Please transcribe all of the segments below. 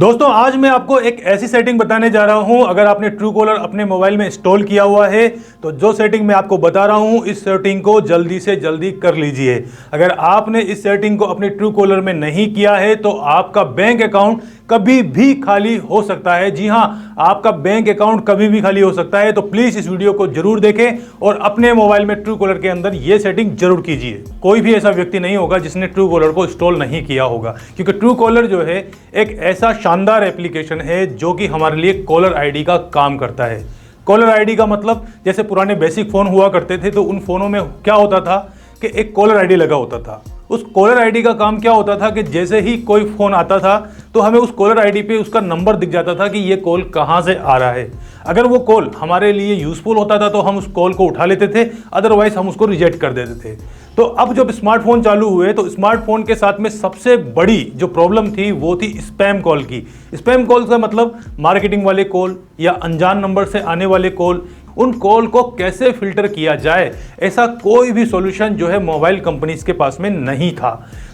दोस्तों आज मैं आपको एक ऐसी सेटिंग बताने जा रहा हूं। अगर आपने ट्रूकॉलर अपने मोबाइल में इंस्टॉल किया हुआ है तो जो सेटिंग मैं आपको बता रहा हूं इस सेटिंग को जल्दी से जल्दी कर लीजिए। अगर आपने इस सेटिंग को अपने ट्रूकॉलर में नहीं किया है तो आपका बैंक अकाउंट कभी भी खाली हो सकता है। जी हां, आपका बैंक अकाउंट कभी भी खाली हो सकता है। तो प्लीज इस वीडियो को जरूर देखें और अपने मोबाइल में ट्रूकॉलर के अंदर यह सेटिंग जरूर कीजिए। कोई भी ऐसा व्यक्ति नहीं होगा जिसने ट्रूकॉलर को इंस्टॉल नहीं किया होगा, क्योंकि ट्रूकॉलर जो है एक ऐसा शानदार एप्लीकेशन है जो कि हमारे लिए कॉलर आईडी का काम करता है। कॉलर आईडी का मतलब जैसे पुराने बेसिक फोन हुआ करते थे तो उन फोनों में क्या होता था कि एक कॉलर आईडी लगा होता था। उस कॉलर आईडी का काम क्या होता था कि जैसे ही कोई फोन आता था तो हमें उस कॉलर आईडी पे उसका नंबर दिख जाता था कि ये कॉल कहां से आ रहा है। अगर वो कॉल हमारे लिए यूजफुल होता था तो हम उस कॉल को उठा लेते थे, अदरवाइज हम उसको रिजेक्ट कर देते थे। तो अब जब स्मार्टफोन चालू हुए तो स्मार्टफोन के साथ में सबसे बड़ी जो प्रॉब्लम थी वो थी स्पैम कॉल की। स्पैम कॉल का मतलब मार्केटिंग वाले कॉल या अनजान नंबर से आने वाले कॉल। उन कॉल को कैसे फिल्टर किया जाए, ऐसा कोई भी सॉल्यूशन जो है मोबाइल कंपनीज के पास में नहीं था।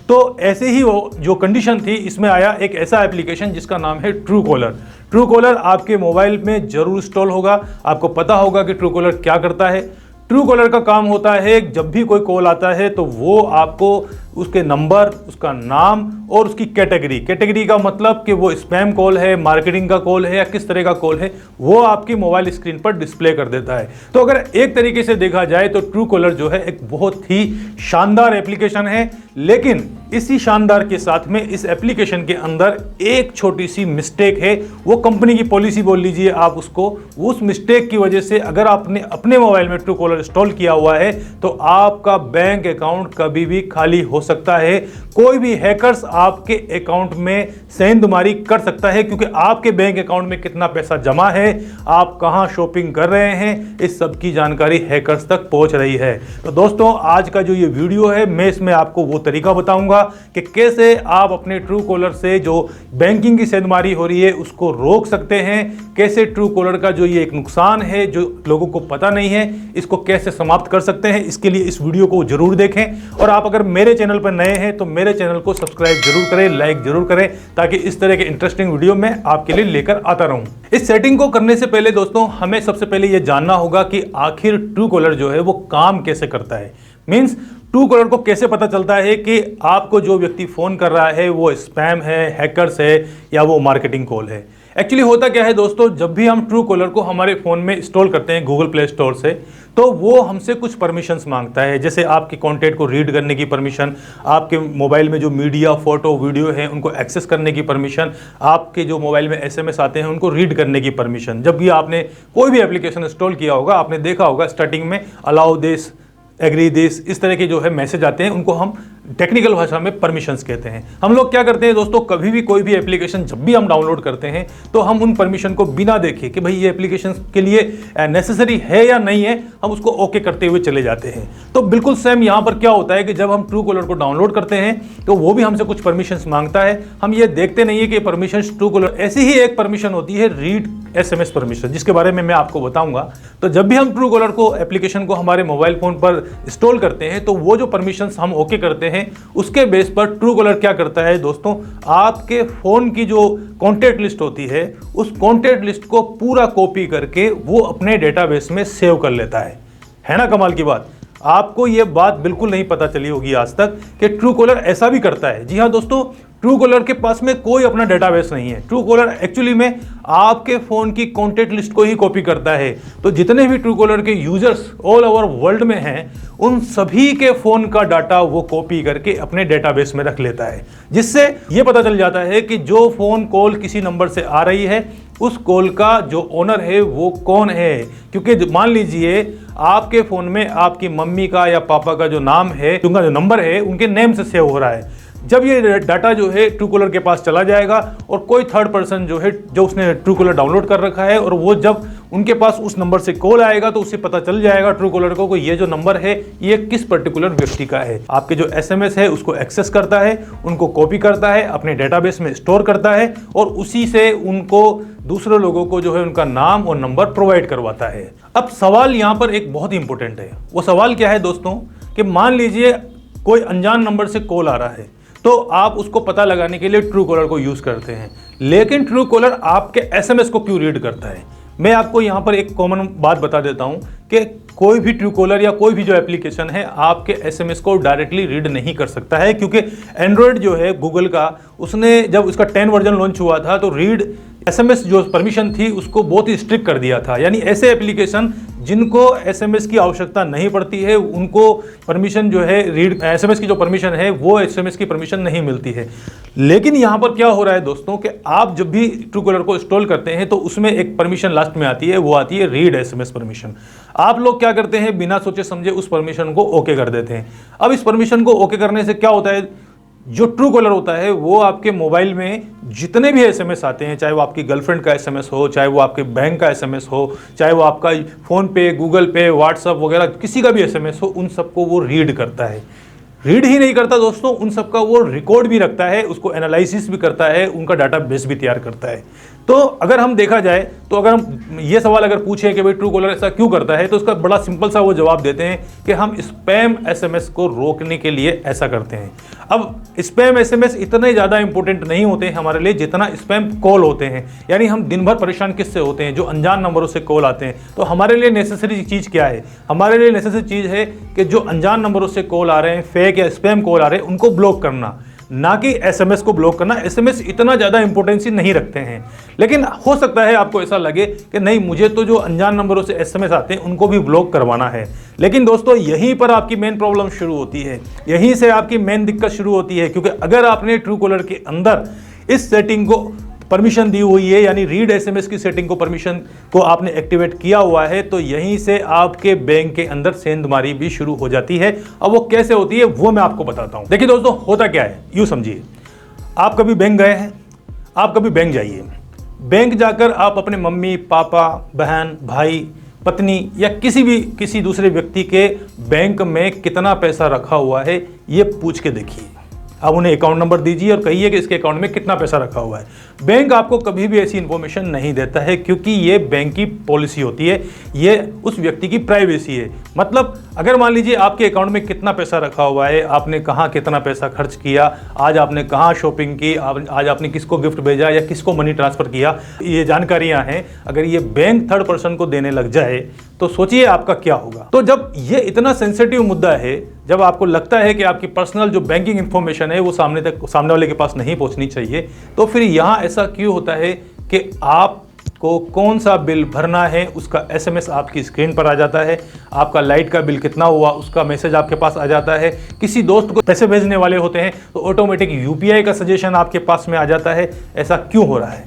तो ऐसे ही वो जो कंडीशन थी, इसमें आया एक ऐसा एप्लीकेशन जिसका नाम है ट्रूकॉलर। ट्रूकॉलर आपके मोबाइल में जरूर इंस्टॉल होगा। आपको पता होगा कि ट्रूकॉलर क्या करता है। ट्रूकॉलर का काम होता है जब भी कोई कॉल आता है तो वो आपको उसके नंबर, उसका नाम और उसकी कैटेगरी का मतलब कि वो स्पैम कॉल है, मार्केटिंग का कॉल है या किस तरह का कॉल है, वो आपकी मोबाइल स्क्रीन पर डिस्प्ले कर देता है। तो अगर एक तरीके से देखा जाए तो ट्रूकॉलर जो है एक बहुत ही शानदार एप्लीकेशन है। लेकिन इसी शानदार के साथ में इस एप्लीकेशन के अंदर एक छोटी सी मिस्टेक है। वो कंपनी की पॉलिसी बोल लीजिए आप उसको। उस मिस्टेक की वजह से अगर आपने अपने मोबाइल में ट्रूकॉलर इंस्टॉल किया हुआ है तो आपका बैंक अकाउंट कभी भी खाली हो सकता है। कोई भी हैकर्स आपके अकाउंट में सेंधमारी कर सकता है, क्योंकि आपके बैंक अकाउंट में कितना पैसा जमा है, आप कहां शॉपिंग कर रहे हैं, इस सब की जानकारी हैकर्स तक पहुंच रही है। तो दोस्तों आज का जो ये वीडियो है मैं इसमें आपको वो तरीका बताऊंगा कि कैसे आप अपने ट्रूकॉलर से जो बैंकिंग की सेंधमारी हो रही है उसको रोक सकते हैं। कैसे ट्रूकॉलर का जो ये एक नुकसान है जो लोगों को पता नहीं है, इसको कैसे समाप्त कर सकते हैं। इसके लिए इस वीडियो को जरूर देखें और आप अगर मेरे चैनल पर नए हैं तो मेरे चैनल को सब्सक्राइब जरूर करें, लाइक जरूर करें, ताकि इस तरह के इंटरेस्टिंग वीडियो मैं आपके लिए लेकर आता रहूं। इस सेटिंग को करने से पहले दोस्तों हमें सबसे पहले यह जानना होगा कि आखिर ट्रूकॉलर जो है वो काम कैसे करता है। मींस ट्रूकॉलर को कैसे पता चलता है कि आपको जो व्यक्ति फोन कर रहा है वो स्पैम है, हैकर्स है या वो मार्केटिंग कॉल है। एक्चुअली होता क्या है दोस्तों, जब भी हम ट्रूकॉलर को हमारे फ़ोन में इंस्टॉल करते हैं गूगल प्ले स्टोर से, तो वो हमसे कुछ परमिशंस मांगता है। जैसे आपके कॉन्टैक्ट को रीड करने की परमिशन, आपके मोबाइल में जो मीडिया, फोटो, वीडियो है उनको एक्सेस करने की परमिशन, आपके जो मोबाइल में एसएमएस आते हैं उनको रीड करने की परमिशन। जब भी आपने कोई भी एप्लीकेशन इंस्टॉल किया होगा आपने देखा होगा स्टार्टिंग में अलाउ दिस, एग्री दिस, इस तरह के जो है मैसेज आते हैं, उनको हम टेक्निकल भाषा में परमिशंस कहते हैं। हम लोग क्या करते हैं दोस्तों, कभी भी कोई भी एप्लीकेशन जब भी हम डाउनलोड करते हैं तो हम उन परमिशन को बिना देखे कि भाई ये एप्लीकेशन के लिए नेसेसरी है या नहीं है, हम उसको ओके करते हुए चले जाते हैं। तो बिल्कुल सेम यहाँ पर क्या होता है कि जब हम ट्रूकॉलर को डाउनलोड करते हैं तो वो भी हमसे कुछ परमिशंस मांगता है। हम ये देखते नहीं है कि परमिशन ट्रूकॉलर, ऐसी ही एक परमिशन होती है रीड एसएमएस परमिशन, जिसके बारे में मैं आपको बताऊंगा। तो जब भी हम ट्रूकॉलर को एप्लीकेशन को हमारे मोबाइल फोन पर इंस्टॉल करते हैं तो वो जो परमिशंस हम ओके करते हैं उसके बेस पर ट्रूकॉलर क्या करता है दोस्तों, आपके फोन की जो कॉन्टैक्ट लिस्ट होती है उस कॉन्टैक्ट लिस्ट को पूरा कॉपी करके वो अपने डेटाबेस में सेव कर लेता है ना कमाल की बात। आपको ये बात बिल्कुल नहीं पता चली होगी आज तक कि ट्रूकॉलर ऐसा भी करता है। जी हाँ दोस्तों, ट्रूकॉलर के पास में कोई अपना डेटाबेस नहीं है। ट्रूकॉलर एक्चुअली में आपके फोन की कॉन्टैक्ट लिस्ट को ही कॉपी करता है। तो जितने भी ट्रूकॉलर के यूजर्स ऑल ओवर वर्ल्ड में हैं उन सभी के फोन का डाटा वो कॉपी करके अपने डेटाबेस में रख लेता है, जिससे ये पता चल जाता है कि जो फोन कॉल किसी नंबर से आ रही है उस कॉल का जो ओनर है वो कौन है। क्योंकि मान लीजिए आपके फोन में आपकी मम्मी का या पापा का जो नाम है, उनका जो नंबर है उनके नेम से सेव हो रहा है। जब ये डाटा जो है ट्रूकॉलर के पास चला जाएगा और कोई थर्ड पर्सन जो है जो उसने ट्रूकॉलर डाउनलोड कर रखा है और वो जब उनके पास उस नंबर से कॉल आएगा तो उसे पता चल जाएगा ट्रूकॉलर को कि ये जो नंबर है ये किस पर्टिकुलर व्यक्ति का है। आपके जो एसएमएस है उसको एक्सेस करता है, उनको कॉपी करता है, अपने डेटाबेस में स्टोर करता है और उसी से उनको दूसरे लोगों को जो है उनका नाम और नंबर प्रोवाइड करवाता है। अब सवाल यहाँ पर एक बहुत ही इंपॉर्टेंट है। वो सवाल क्या है दोस्तों कि मान लीजिए कोई अनजान नंबर से कॉल आ रहा है, तो आप उसको पता लगाने के लिए ट्रू कॉलर को यूज़ करते हैं। लेकिन ट्रू कॉलर आपके एसएमएस को क्यों रीड करता है? मैं आपको यहाँ पर एक कॉमन बात बता देता हूँ कि कोई भी ट्रू कॉलर या कोई भी जो एप्लीकेशन है आपके एसएमएस को डायरेक्टली रीड नहीं कर सकता है, क्योंकि एंड्रॉयड जो है गूगल का, उसने जब उसका 10 वर्जन लॉन्च हुआ था तो रीड एसएमएस जो परमिशन थी उसको बहुत ही स्ट्रिक्ट कर दिया था। यानी ऐसे एप्लीकेशन जिनको एसएमएस की आवश्यकता नहीं पड़ती है उनको परमिशन जो है रीड एसएमएस की जो परमिशन है वो एसएमएस की परमिशन नहीं मिलती है। लेकिन यहाँ पर क्या हो रहा है दोस्तों कि आप जब भी ट्रू कॉलर को इंस्टॉल करते हैं तो उसमें एक परमिशन लास्ट में आती है, वो आती है रीड एसएमएस परमिशन। आप लोग क्या करते हैं, बिना सोचे समझे उस परमिशन को ओके कर देते हैं। अब इस परमिशन को ओके करने से क्या होता है, जो ट्रू कॉलर होता है वो आपके मोबाइल में जितने भी एसएमएस आते हैं, चाहे वो आपकी गर्लफ्रेंड का एसएमएस हो, चाहे वो आपके बैंक का एसएमएस हो, चाहे वो आपका फ़ोन पे, गूगल पे, व्हाट्सअप वगैरह किसी का भी एसएमएस हो, उन सबको वो रीड करता है। रीड ही नहीं करता दोस्तों, उन सबका वो रिकॉर्ड भी रखता है, उसको एनालिसिस भी करता है, उनका डाटाबेस भी तैयार करता है। तो अगर हम देखा जाए तो अगर हम ये सवाल अगर पूछें कि भाई ट्रू कॉलर ऐसा क्यों करता है, तो उसका बड़ा सिंपल सा वो जवाब देते हैं कि हम स्पैम एसएमएस को रोकने के लिए ऐसा करते हैं। अब स्पैम एसएमएस इतने ज़्यादा इंपॉर्टेंट नहीं होते हैं हमारे लिए जितना स्पैम कॉल होते हैं। यानी हम दिन भर परेशान किससे होते हैं, जो अनजान नंबरों से कॉल आते हैं। तो हमारे लिए नेसेसरी चीज़ क्या है, हमारे लिए नेसेसरी चीज़ है कि जो अनजान नंबरों से कॉल आ रहे हैं, फेक या स्पैम कॉल आ रहे हैं, उनको ब्लॉक करना, ना कि एसएमएस को ब्लॉक करना। एसएमएस इतना ज़्यादा इंपॉर्टेंसी नहीं रखते हैं। लेकिन हो सकता है आपको ऐसा लगे कि नहीं, मुझे तो जो अनजान नंबरों से एसएमएस आते हैं उनको भी ब्लॉक करवाना है। लेकिन दोस्तों यहीं पर आपकी मेन प्रॉब्लम शुरू होती है, यहीं से आपकी मेन दिक्कत शुरू होती है। क्योंकि अगर आपने ट्रू कॉलर के अंदर इस सेटिंग को परमिशन दी हुई है, यानी रीड एसएमएस की सेटिंग को परमिशन को आपने एक्टिवेट किया हुआ है, तो यहीं से आपके बैंक के अंदर सेंधमारी भी शुरू हो जाती है। अब वो कैसे होती है वो मैं आपको बताता हूं। देखिए दोस्तों, होता क्या है, यूं समझिए, आप कभी बैंक गए हैं, आप कभी बैंक जाइए, बैंक जाकर आप अपने मम्मी पापा, बहन, भाई, पत्नी या किसी दूसरे व्यक्ति के बैंक में कितना पैसा रखा हुआ है ये पूछ के देखिए। आप उन्हें अकाउंट नंबर दीजिए और कहिए कि इसके अकाउंट में कितना पैसा रखा हुआ है। बैंक आपको कभी भी ऐसी इन्फॉर्मेशन नहीं देता है, क्योंकि ये बैंक की पॉलिसी होती है, ये उस व्यक्ति की प्राइवेसी है। मतलब अगर मान लीजिए आपके अकाउंट में कितना पैसा रखा हुआ है, आपने कहाँ कितना पैसा खर्च किया, आज आपने कहाँ शॉपिंग की, आज आपने किसको गिफ्ट भेजा या किसको मनी ट्रांसफ़र किया, ये जानकारियाँ हैं। अगर ये बैंक थर्ड पर्सन को देने लग जाए तो सोचिए आपका क्या होगा। तो जब ये इतना सेंसिटिव मुद्दा है, जब आपको लगता है कि आपकी पर्सनल जो बैंकिंग इन्फॉर्मेशन है वो सामने वाले के पास नहीं पहुंचनी चाहिए, तो फिर यहाँ ऐसा क्यों होता है कि आपको कौन सा बिल भरना है उसका एसएमएस आपकी स्क्रीन पर आ जाता है, आपका लाइट का बिल कितना हुआ उसका मैसेज आपके पास आ जाता है, किसी दोस्त को पैसे भेजने वाले होते हैं तो ऑटोमेटिक यूपीआई का सजेशन आपके पास में आ जाता है। ऐसा क्यों हो रहा है?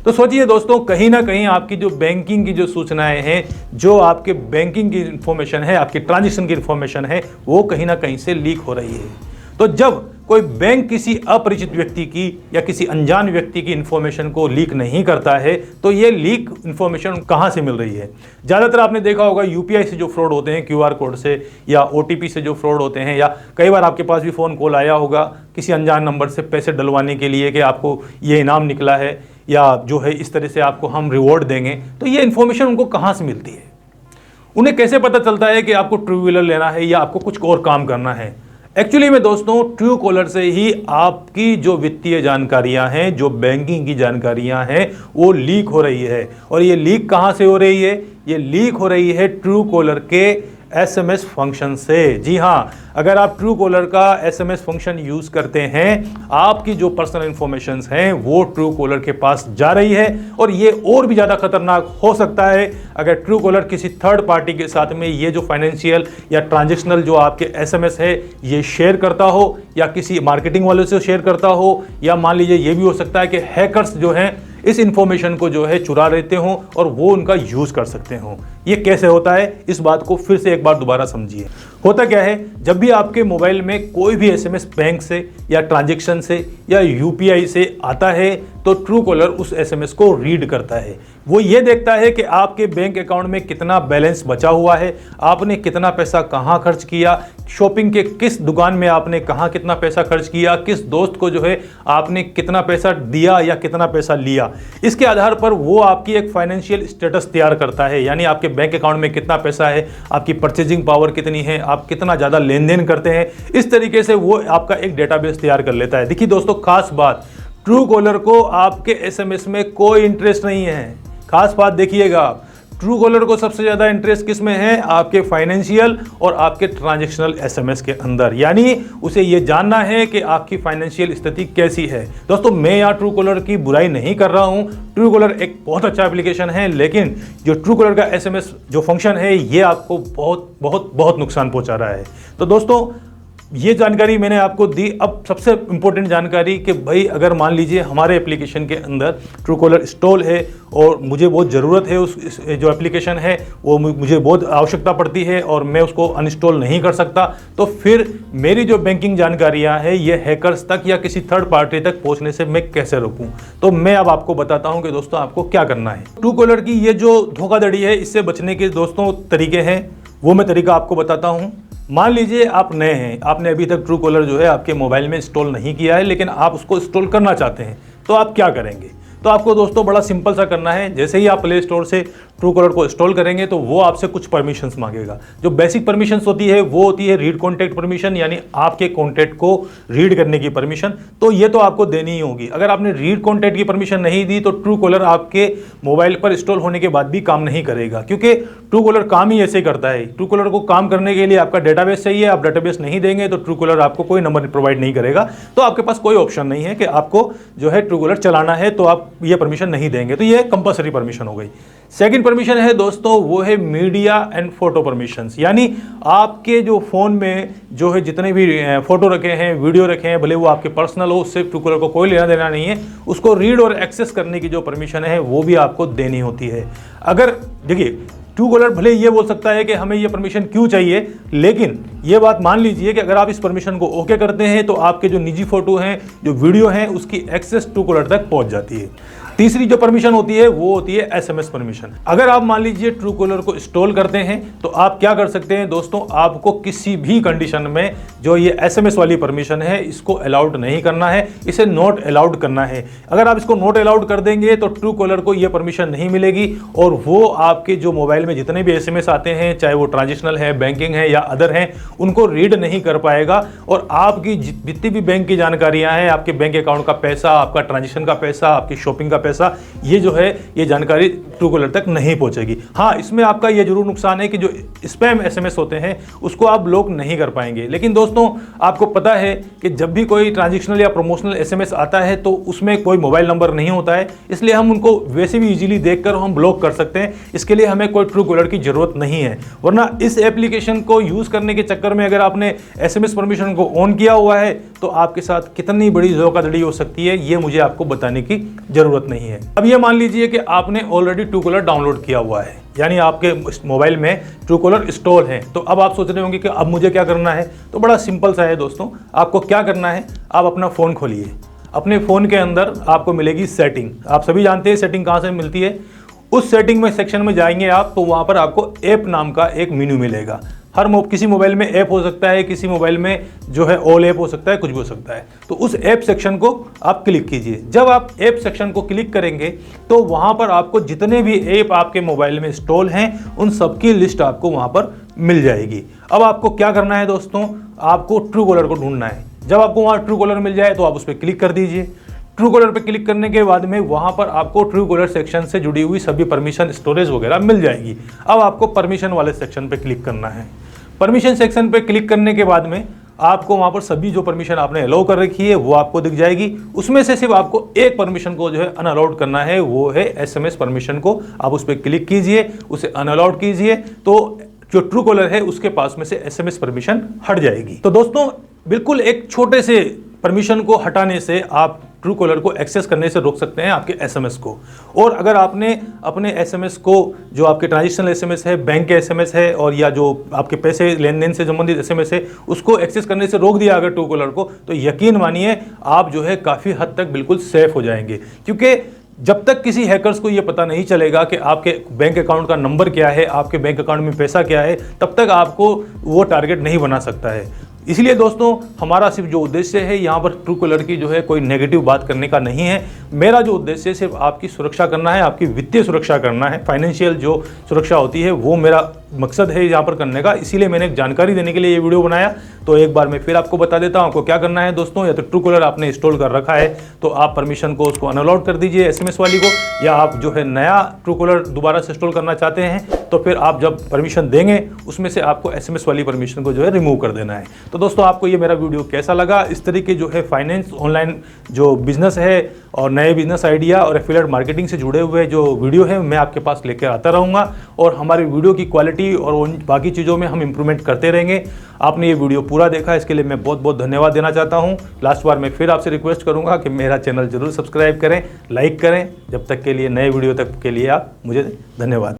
तो सोचिए दोस्तों, कहीं ना कहीं आपकी जो बैंकिंग की जो सूचनाएं हैं, जो आपके बैंकिंग की इन्फॉर्मेशन है, आपकी ट्रांजैक्शन की इन्फॉर्मेशन है, वो कहीं ना कहीं से लीक हो रही है। तो जब कोई बैंक किसी अपरिचित व्यक्ति की या किसी अनजान व्यक्ति की इन्फॉर्मेशन को लीक नहीं करता है, तो ये लीक इन्फॉर्मेशन कहाँ से मिल रही है? ज़्यादातर आपने देखा होगा यूपीआई से जो फ्रॉड होते हैं, क्यूआर कोड से या ओटीपी से जो फ्रॉड होते हैं, या कई बार आपके पास भी फ़ोन कॉल आया होगा किसी अनजान नंबर से पैसे डलवाने के लिए कि आपको ये इनाम निकला है या जो है इस तरह से आपको हम रिवॉर्ड देंगे। तो ये इन्फॉर्मेशन उनको कहाँ से मिलती है? उन्हें कैसे पता चलता है कि आपको ट्रू व्हीलर लेना है या आपको कुछ और काम करना है? एक्चुअली में दोस्तों, ट्रू कॉलर से ही आपकी जो वित्तीय जानकारियां हैं, जो बैंकिंग की जानकारियां हैं, वो लीक हो रही है। और ये लीक कहां से हो रही है? ये लीक हो रही है ट्रू कॉलर के एसएमएस फंक्शन से। जी हाँ, अगर आप ट्रू कॉलर का एसएमएस फंक्शन यूज़ करते हैं, आपकी जो पर्सनल इन्फॉर्मेशंस हैं वो ट्रू कॉलर के पास जा रही है। और ये और भी ज़्यादा खतरनाक हो सकता है अगर ट्रू कॉलर किसी थर्ड पार्टी के साथ में ये जो फाइनेंशियल या ट्रांजेक्शनल जो आपके एसएमएस है ये शेयर करता हो, या किसी मार्केटिंग वाले से शेयर करता हो, या मान लीजिए ये भी हो सकता है कि हैकर्स जो हैं इस इंफॉर्मेशन को जो है चुरा लेते हों और वो उनका यूज़ कर सकते हों। ये कैसे होता है, इस बात को फिर से एक बार दोबारा समझिए। होता क्या है, जब भी आपके मोबाइल में कोई भी एसएमएस बैंक से या ट्रांजैक्शन से या यूपीआई से आता है, तो ट्रू कॉलर उस एसएमएस को रीड करता है। वो ये देखता है कि आपके बैंक अकाउंट में कितना बैलेंस बचा हुआ है, आपने कितना पैसा कहाँ खर्च किया, शॉपिंग के किस दुकान में आपने कहाँ कितना पैसा खर्च किया, किस दोस्त को जो है आपने कितना पैसा दिया या कितना पैसा लिया। इसके आधार पर वो आपकी एक फाइनेंशियल स्टेटस तैयार करता है, यानी आपके बैंक अकाउंट में कितना पैसा है, आपकी परचेजिंग पावर कितनी है, आप कितना ज़्यादा लेन देन करते हैं, इस तरीके से वो आपका एक डेटाबेस तैयार कर लेता है। देखिए दोस्तों, खास बात, ट्रू कॉलर को आपके एसएमएस में कोई इंटरेस्ट नहीं है। खास बात देखिएगा आप, ट्रू कॉलर को सबसे ज़्यादा इंटरेस्ट किस में है? आपके फाइनेंशियल और आपके ट्रांजैक्शनल एसएमएस के अंदर, यानी उसे ये जानना है कि आपकी फाइनेंशियल स्थिति कैसी है। दोस्तों, मैं यहाँ ट्रू कॉलर की बुराई नहीं कर रहा हूँ, ट्रू कॉलर एक बहुत अच्छा एप्लीकेशन है, लेकिन जो ट्रू कॉलर का एसएमएस जो फंक्शन है ये आपको बहुत बहुत बहुत नुकसान पहुँचा रहा है। तो दोस्तों, ये जानकारी मैंने आपको दी। अब सबसे इम्पोर्टेंट जानकारी कि भाई अगर मान लीजिए हमारे एप्लीकेशन के अंदर ट्रू कॉलर इंस्टॉल है और मुझे बहुत ज़रूरत है उस जो एप्लीकेशन है वो मुझे बहुत आवश्यकता पड़ती है और मैं उसको अनइंस्टॉल नहीं कर सकता, तो फिर मेरी जो बैंकिंग जानकारियां हैं ये हैकर्स तक या किसी थर्ड पार्टी तक पहुंचने से मैं कैसे रोकूं? तो मैं अब आपको बताता हूं कि दोस्तों आपको क्या करना है। ट्रू कॉलर की ये जो धोखाधड़ी है इससे बचने के दोस्तों तरीके हैं, वो मैं तरीका आपको बताता हूँ। मान लीजिए आप नए हैं, आपने अभी तक ट्रू कॉलर जो है आपके मोबाइल में इंस्टॉल नहीं किया है, लेकिन आप उसको इंस्टॉल करना चाहते हैं, तो आप क्या करेंगे? तो आपको दोस्तों बड़ा सिंपल सा करना है। जैसे ही आप प्ले स्टोर से ट्रू कॉलर को इंस्टॉल करेंगे तो वो आपसे कुछ परमिशंस मांगेगा। जो बेसिक परमिशंस होती है वो होती है रीड कॉन्टैक्ट परमिशन, यानी आपके कॉन्टैक्ट को रीड करने की परमिशन, तो ये तो आपको देनी ही होगी। अगर आपने रीड कॉन्टैक्ट की परमिशन नहीं दी तो ट्रू कॉलर आपके मोबाइल पर इंस्टॉल होने के बाद भी काम नहीं करेगा, क्योंकि ट्रू कॉलर काम ही ऐसे करता है। ट्रू कॉलर को काम करने के लिए आपका डेटाबेस चाहिए, आप डेटाबेस नहीं देंगे तो ट्रू कॉलर आपको कोई नंबर प्रोवाइड नहीं करेगा, तो आपके पास कोई ऑप्शन नहीं है कि आपको जो है ट्रू कॉलर चलाना है, तो आप ये परमिशन नहीं देंगे, तो ये कंपलसरी परमिशन हो गई। सेकंड परमिशन है दोस्तों, वो है मीडिया एंड फोटो परमिशंस, यानी आपके जो फोन में जो है जितने भी फोटो रखे हैं, वीडियो रखे हैं, भले वो आपके पर्सनल हो, उससे ट्रू कॉलर को कोई लेना देना नहीं है, उसको रीड और एक्सेस करने की जो परमिशन है वो भी आपको देनी होती है। अगर देखिए, ट्रू कॉलर भले ये बोल सकता है कि हमें ये परमिशन क्यों चाहिए, लेकिन ये बात मान लीजिए कि अगर आप इस परमिशन को ओके करते हैं तो आपके जो निजी फोटो हैं, जो वीडियो हैं, उसकी एक्सेस ट्रू कॉलर तक पहुंच जाती है। तीसरी जो परमिशन होती है वो होती है एसएमएस परमिशन। अगर आप मान लीजिए ट्रू कॉलर को इंस्टॉल करते हैं तो आप क्या कर सकते हैं दोस्तों, आपको किसी भी कंडीशन में जो ये एसएमएस वाली परमिशन है इसको अलाउड नहीं करना है, इसे नॉट अलाउड करना है। अगर आप इसको नॉट अलाउड कर देंगे तो ट्रू कॉलर को ये परमिशन नहीं मिलेगी और वो आपके जो मोबाइल में जितने भी एसएमएस आते हैं, चाहे वो ट्रांजिशनल है, बैंकिंग है या अदर हैं, उनको रीड नहीं कर पाएगा और आपकी जितनी भी बैंक की जानकारियां हैं, आपके बैंक अकाउंट का पैसा, आपका ट्रांजेक्शन का पैसा, आपकी शॉपिंग का पैसा, ये जो है ये जानकारी ट्रू कॉलर तक नहीं पहुंचेगी। हाँ, इसमें आपका ये जरूर नुकसान है कि जो स्पैम एसएमएस होते हैं उसको आप ब्लॉक नहीं कर पाएंगे। लेकिन दोस्तों आपको पता है कि जब भी कोई ट्रांजैक्शनल या प्रमोशनल एसएमएस आता है तो उसमें कोई मोबाइल नंबर नहीं होता है, इसलिए हम उनको वैसे भी इजीली देखकर हम ब्लॉक कर सकते हैं। इसके लिए हमें कोई ट्रू कॉलर की जरूरत नहीं है। वरना इस एप्लीकेशन को यूज करने के चक्कर में अगर आपने एसएमएस परमिशन को ऑन किया हुआ है तो आपके साथ कितनी बड़ी धोखाधड़ी हो सकती है ये मुझे आपको बताने की जरूरत नहीं है। अब ये मान लीजिए कि आपने ऑलरेडी ट्रू कॉलर डाउनलोड किया हुआ है, यानी आपके मोबाइल में ट्रू कॉलर इंस्टॉल है, तो अब आप सोच रहे होंगे कि अब मुझे क्या करना है। तो बड़ा सिंपल सा है दोस्तों, आपको क्या करना है, आप अपना फ़ोन खोलिए। अपने फ़ोन के अंदर आपको मिलेगी सेटिंग। आप सभी जानते हैं सेटिंग कहाँ से मिलती है। उस सेटिंग में सेक्शन में जाएंगे आप तो वहाँ पर आपको ऐप नाम का एक मेन्यू मिलेगा। किसी मोबाइल में ऐप हो सकता है, किसी मोबाइल में जो है ऑल ऐप हो सकता है, कुछ भी हो सकता है। तो उस ऐप सेक्शन को आप क्लिक कीजिए। जब आप ऐप सेक्शन को क्लिक करेंगे तो वहाँ पर आपको जितने भी ऐप आपके मोबाइल में इंस्टॉल हैं उन सबकी लिस्ट आपको वहाँ पर मिल जाएगी। अब आपको क्या करना है दोस्तों, आपको ट्रू कॉलर को ढूंढना है। जब आपको वहाँ ट्रू कॉलर मिल जाए तो आप उस पर क्लिक कर दीजिए। ट्रू कॉलर पे क्लिक करने के बाद में वहाँ पर आपको ट्रू कॉलर सेक्शन से जुड़ी हुई सभी परमिशन, स्टोरेज वगैरह मिल जाएगी। अब आपको परमिशन वाले सेक्शन पे क्लिक करना है। परमिशन सेक्शन पे क्लिक करने के बाद में आपको वहाँ पर सभी जो परमिशन आपने अलाउ कर रखी है वो आपको दिख जाएगी। उसमें से सिर्फ आपको एक परमिशन को जो है अनअलाउड करना है, वो है एसएमएस परमिशन को। आप उस पर क्लिक कीजिए, उसे अनअलाउड कीजिए, तो जो ट्रू कॉलर है उसके पास में से एसएमएस परमिशन हट जाएगी। तो दोस्तों बिल्कुल एक छोटे से परमिशन को हटाने से आप ट्रू कॉलर को एक्सेस करने से रोक सकते हैं आपके एसएमएस को। और अगर आपने अपने एसएमएस को, जो आपके ट्रांजैक्शनल एसएमएस है, बैंक के एसएमएस है और या जो आपके पैसे लेन देन से संबंधित एसएमएस है, उसको एक्सेस करने से रोक दिया अगर ट्रू कॉलर को, तो यकीन मानिए आप जो है काफ़ी हद तक बिल्कुल सेफ हो जाएंगे। क्योंकि जब तक किसी हैकर्स को ये पता नहीं चलेगा कि आपके बैंक अकाउंट का नंबर क्या है, आपके बैंक अकाउंट में पैसा क्या है, तब तक आपको वो टारगेट नहीं बना सकता है। इसलिए दोस्तों हमारा सिर्फ जो उद्देश्य है यहाँ पर ट्रू कॉलर की जो है कोई नेगेटिव बात करने का नहीं है। मेरा जो उद्देश्य सिर्फ आपकी सुरक्षा करना है, आपकी वित्तीय सुरक्षा करना है, फाइनेंशियल जो सुरक्षा होती है वो मेरा मकसद है यहाँ पर करने का, इसीलिए मैंने एक जानकारी देने के लिए ये वीडियो बनाया। तो एक बार मैं फिर आपको बता देता हूँ आपको क्या करना है दोस्तों। या तो ट्रू कॉलर आपने इंस्टॉल कर रखा है तो आप परमिशन को उसको अनअलाउड कर दीजिए एसएमएस वाली को, या आप जो है नया ट्रू कॉलर दोबारा से इंस्टॉल करना चाहते हैं तो फिर आप जब परमिशन देंगे उसमें से आपको एसएमएस वाली परमिशन को जो है रिमूव कर देना है। तो दोस्तों आपको ये मेरा वीडियो कैसा लगा? इस तरीके जो है फाइनेंस ऑनलाइन जो बिजनेस है और नए बिजनेस आइडिया और एफिलिएट मार्केटिंग से जुड़े हुए जो वीडियो है मैं आपके पास लेकर आता रहूँगा, और हमारी वीडियो की क्वालिटी और उन बाकी चीज़ों में हम इंप्रूवमेंट करते रहेंगे। आपने ये वीडियो पूरा देखा इसके लिए मैं बहुत बहुत धन्यवाद देना चाहता हूँ। लास्ट बार मैं फिर आपसे रिक्वेस्ट करूँगा कि मेरा चैनल जरूर सब्सक्राइब करें, लाइक करें। जब तक के लिए नए वीडियो तक के लिए आप मुझे धन्यवाद।